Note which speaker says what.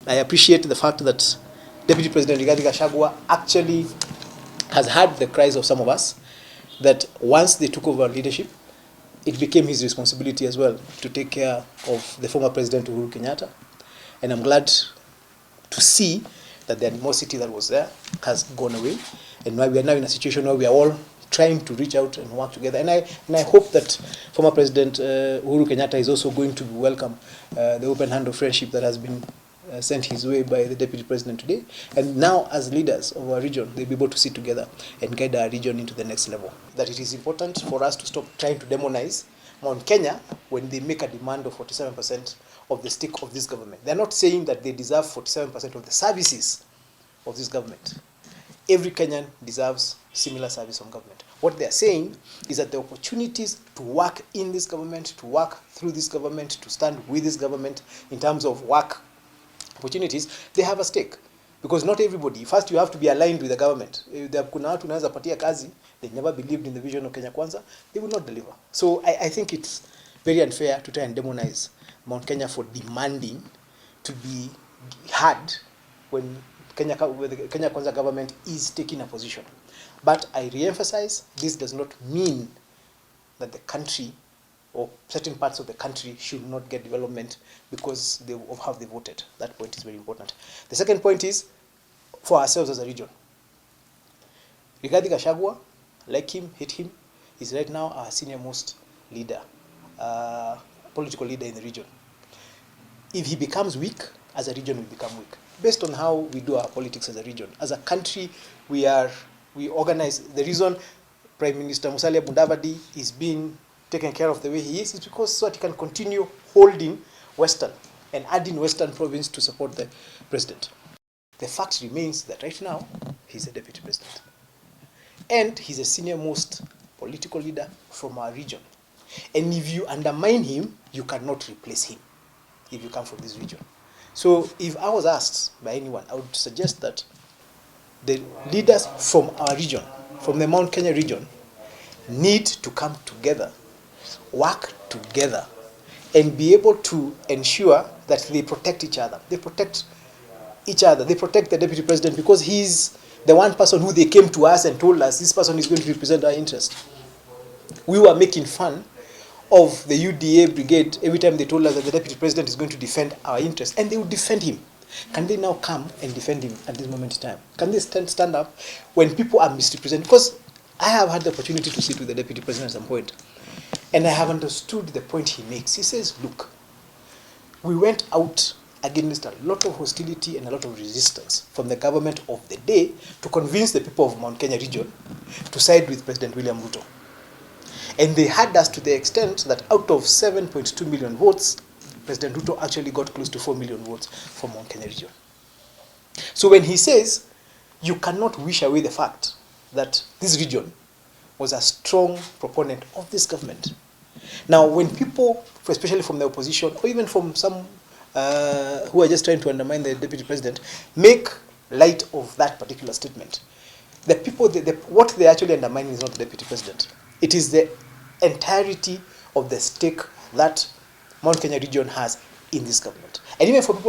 Speaker 1: I appreciate the fact that Deputy President Rigathi Gachagua actually has heard the cries of some of us, that once they took over leadership, it became his responsibility as well to take care of the former President Uhuru Kenyatta. And I'm glad to see that the animosity that was there has gone away, and why we are now in a situation where we are all trying to reach out and work together. And I hope that former President Uhuru Kenyatta is also going to welcome the open hand of friendship that has been sent his way by the Deputy President today. And now, as leaders of our region, they'll be able to sit together and guide our region into the next level. That it is important for us to stop trying to demonize Mount Kenya when they make a demand of 47% of the stake of this government. They're not saying that they deserve 47% of the services of this government. Every Kenyan deserves similar service from government. What they're saying is that the opportunities to work in this government, to work through this government, to stand with this government in terms of work opportunities, they have a stake. Because not everybody, first you have to be aligned with the government. Kuna watu unaweza patia kazi, they never believed in the vision of Kenya Kwanza, they will not deliver. So I think it's very unfair to try and demonize Mount Kenya for demanding to be heard when the Kenya Kwanza government is taking a position. But I re-emphasize, this does not mean that the country or certain parts of the country should not get development because of how they voted. That point is very important. The second point is for ourselves as a region. Rigathi Gachagua, like him, hate him, is right now our senior most leader, political leader in the region. If he becomes weak, as a region we become weak. Based on how we do our politics as a region. As a country, we organize. The reason Prime Minister Musalia Mudavadi is being taken care of the way he is because so that he can continue holding Western and adding Western province to support the president. The fact remains that right now, he's a deputy president. And he's a senior most political leader from our region. And if you undermine him, you cannot replace him if you come from this region. So if I was asked by anyone, I would suggest that the leaders from our region, from the Mount Kenya region, need to come together, work together, and be able to ensure that they protect each other. They protect each other. They protect the deputy president because he's the one person who they came to us and told us this person is going to represent our interest. We were making fun of the UDA brigade every time they told us that the deputy president is going to defend our interest, and they would defend him. Can they now come and defend him at this moment in time? Can they stand up when people are misrepresented? Because I have had the opportunity to sit with the deputy president at some point, and I have understood the point he makes. He says, look, we went out against a lot of hostility and a lot of resistance from the government of the day to convince the people of Mount Kenya region to side with President William Ruto. And they had us to the extent that out of 7.2 million votes, President Ruto actually got close to 4 million votes from Mount Kenya region. So when he says, you cannot wish away the fact that this region was a strong proponent of this government. Now, when people, especially from the opposition, or even from some who are just trying to undermine the deputy president, make light of that particular statement, the people, what they actually undermine is not the deputy president. It is the entirety of the stake that Mount Kenya region has in this government. And even for people